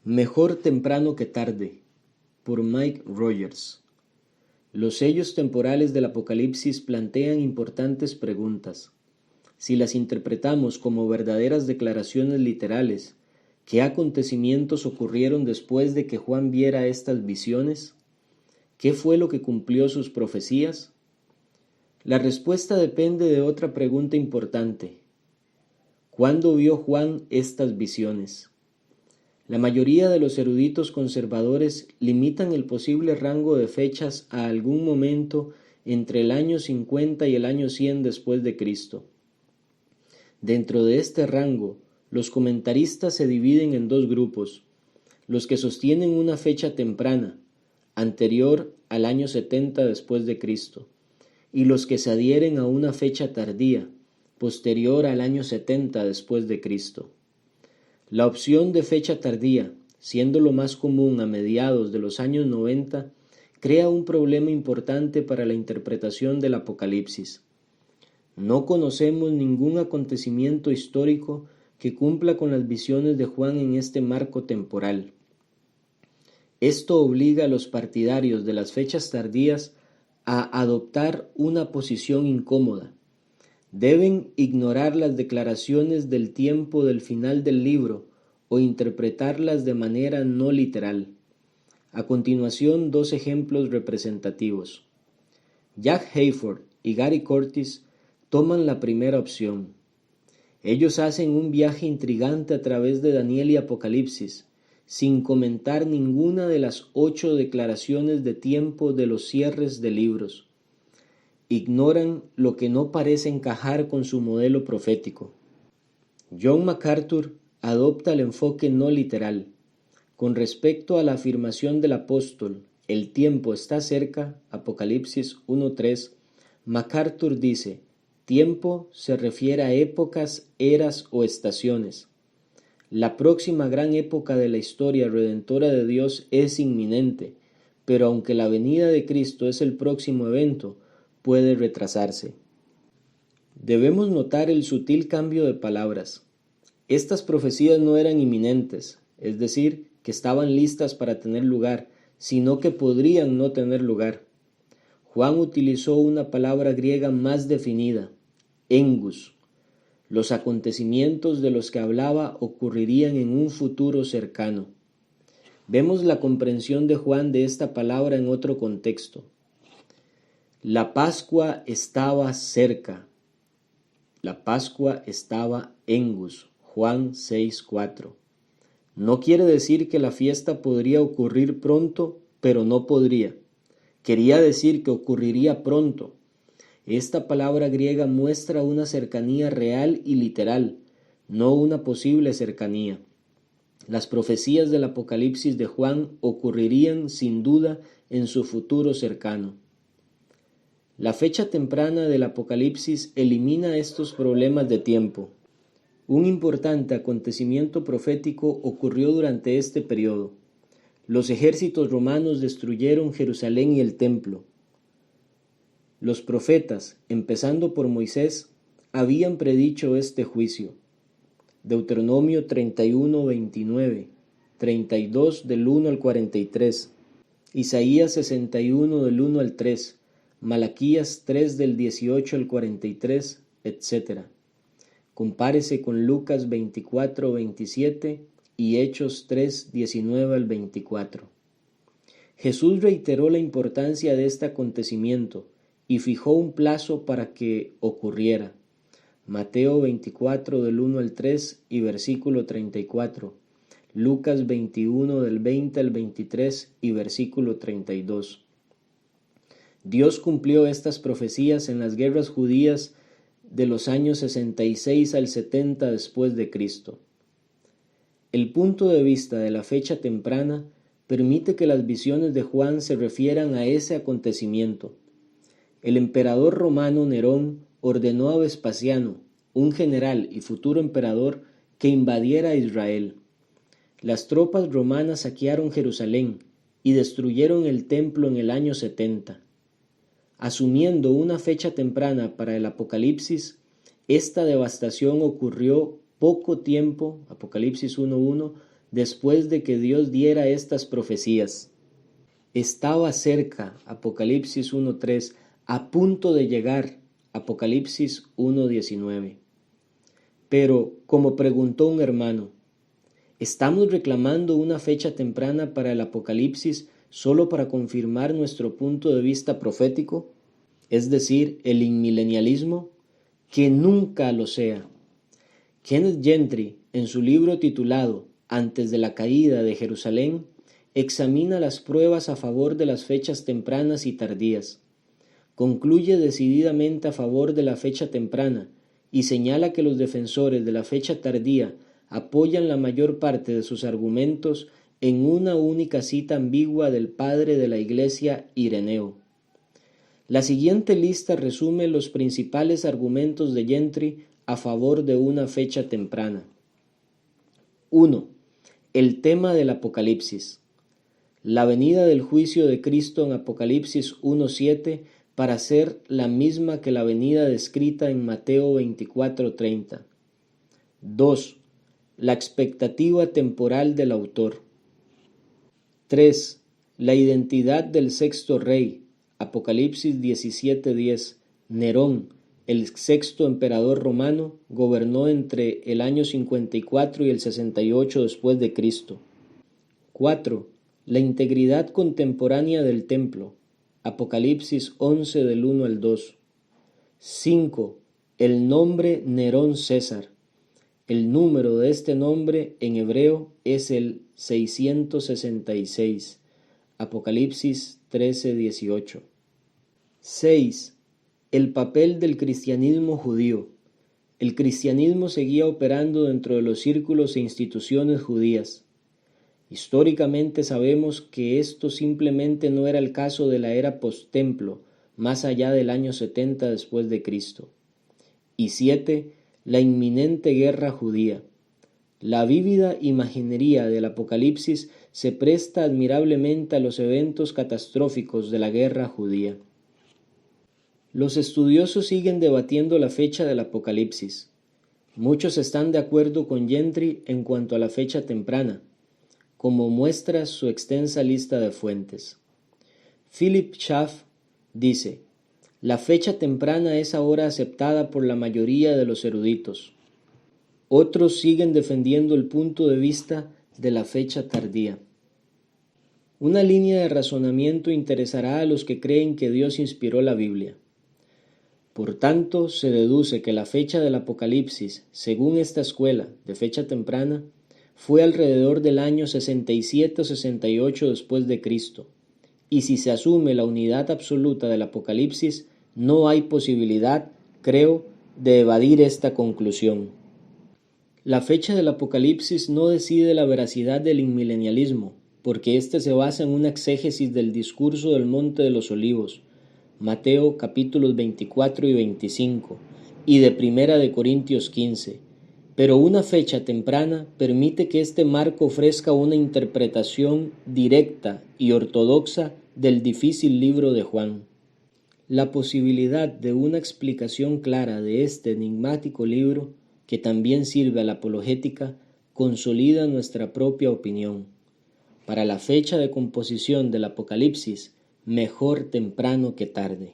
Mejor temprano que tarde, por Mike Rogers. Los sellos temporales del Apocalipsis plantean importantes preguntas. Si las interpretamos como verdaderas declaraciones literales, ¿qué acontecimientos ocurrieron después de que Juan viera estas visiones? ¿Qué fue lo que cumplió sus profecías? La respuesta depende de otra pregunta importante. ¿Cuándo vio Juan estas visiones? La mayoría de los eruditos conservadores limitan el posible rango de fechas a algún momento entre el año 50 y el año 100 después de Cristo. Dentro de este rango, los comentaristas se dividen en dos grupos: los que sostienen una fecha temprana, anterior al año 70 después de Cristo, y los que se adhieren a una fecha tardía, posterior al año 70 después de Cristo. La opción de fecha tardía, siendo lo más común a mediados de los años 90, crea un problema importante para la interpretación del Apocalipsis. No conocemos ningún acontecimiento histórico que cumpla con las visiones de Juan en este marco temporal. Esto obliga a los partidarios de las fechas tardías a adoptar una posición incómoda. Deben ignorar las declaraciones del tiempo del final del libro o interpretarlas de manera no literal. A continuación, dos ejemplos representativos. Jack Hayford y Gary Curtis toman la primera opción. Ellos hacen un viaje intrigante a través de Daniel y Apocalipsis, sin comentar ninguna de las 8 declaraciones de tiempo de los cierres de libros. Ignoran lo que no parece encajar con su modelo profético. John MacArthur adopta el enfoque no literal. Con respecto a la afirmación del apóstol, el tiempo está cerca, Apocalipsis 1:3, MacArthur dice: tiempo se refiere a épocas, eras o estaciones. La próxima gran época de la historia redentora de Dios es inminente, pero aunque la venida de Cristo es el próximo evento, puede retrasarse. Debemos notar el sutil cambio de palabras. Estas profecías no eran inminentes, es decir, que estaban listas para tener lugar, sino que podrían no tener lugar. Juan utilizó una palabra griega más definida, engus. Los acontecimientos de los que hablaba ocurrirían en un futuro cercano. Vemos la comprensión de Juan de esta palabra en otro contexto. La Pascua estaba cerca. La Pascua estaba engus. Juan 6:4. No quiere decir que la fiesta podría ocurrir pronto, pero no podría. Quería decir que ocurriría pronto. Esta palabra griega muestra una cercanía real y literal, no una posible cercanía. Las profecías del Apocalipsis de Juan ocurrirían sin duda en su futuro cercano. La fecha temprana del Apocalipsis elimina estos problemas de tiempo. Un importante acontecimiento profético ocurrió durante este periodo. Los ejércitos romanos destruyeron Jerusalén y el templo. Los profetas, empezando por Moisés, habían predicho este juicio. Deuteronomio 31:29, 32 del 1 al 43, Isaías 61 del 1 al 3, Malaquías 3 del 18 al 43, etc. Compárese con Lucas 24:27 y Hechos 3:19 al 24. Jesús reiteró la importancia de este acontecimiento y fijó un plazo para que ocurriera. Mateo 24 del 1 al 3 y versículo 34. Lucas 21 del 20 al 23 y versículo 32. Dios cumplió estas profecías en las guerras judías de los años 66 al 70 después de Cristo. El punto de vista de la fecha temprana permite que las visiones de Juan se refieran a ese acontecimiento. El emperador romano Nerón ordenó a Vespasiano, un general y futuro emperador, que invadiera Israel. Las tropas romanas saquearon Jerusalén y destruyeron el templo en el año 70. Asumiendo una fecha temprana para el Apocalipsis, esta devastación ocurrió poco tiempo, Apocalipsis 1:1, después de que Dios diera estas profecías. Estaba cerca, Apocalipsis 1:3, a punto de llegar, Apocalipsis 1:19. Pero, como preguntó un hermano, ¿estamos reclamando una fecha temprana para el Apocalipsis solo para confirmar nuestro punto de vista profético? Es decir, el inmilenialismo, que nunca lo sea. Kenneth Gentry, en su libro titulado Antes de la caída de Jerusalén, examina las pruebas a favor de las fechas tempranas y tardías. Concluye decididamente a favor de la fecha temprana y señala que los defensores de la fecha tardía apoyan la mayor parte de sus argumentos en una única cita ambigua del padre de la Iglesia, Ireneo. La siguiente lista resume los principales argumentos de Gentry a favor de una fecha temprana. 1. El tema del Apocalipsis. La venida del juicio de Cristo en Apocalipsis 1:7 para ser la misma que la venida descrita en Mateo 24:30. 2. La expectativa temporal del autor. 3. La identidad del sexto rey. Apocalipsis 17:10. Nerón, el sexto emperador romano, gobernó entre el año 54 y el 68 después de Cristo. 4. La integridad contemporánea del templo. Apocalipsis 11 del 1 al 2. 5. El nombre Nerón César. El número de este nombre en hebreo es el 666. Apocalipsis 13:18. 6. El papel del cristianismo judío. El cristianismo seguía operando dentro de los círculos e instituciones judías. Históricamente sabemos que esto simplemente no era el caso de la era post-templo, más allá del año 70 después de Cristo. Y 7. La inminente guerra judía. La vívida imaginería del Apocalipsis se presta admirablemente a los eventos catastróficos de la guerra judía. Los estudiosos siguen debatiendo la fecha del Apocalipsis. Muchos están de acuerdo con Gentry en cuanto a la fecha temprana, como muestra su extensa lista de fuentes. Philip Schaff dice: la fecha temprana es ahora aceptada por la mayoría de los eruditos. Otros siguen defendiendo el punto de vista de la fecha tardía. Una línea de razonamiento interesará a los que creen que Dios inspiró la Biblia. Por tanto, se deduce que la fecha del Apocalipsis, según esta escuela de fecha temprana, fue alrededor del año 67 o 68 después de Cristo, y si se asume la unidad absoluta del Apocalipsis, no hay posibilidad, creo, de evadir esta conclusión. La fecha del Apocalipsis no decide la veracidad del inmilenialismo, porque éste se basa en una exégesis del discurso del Monte de los Olivos, Mateo capítulos 24 y 25, y de Primera de Corintios 15. Pero una fecha temprana permite que este marco ofrezca una interpretación directa y ortodoxa del difícil libro de Juan. La posibilidad de una explicación clara de este enigmático libro, que también sirve a la apologética, consolida nuestra propia opinión. Para la fecha de composición del Apocalipsis, mejor temprano que tarde.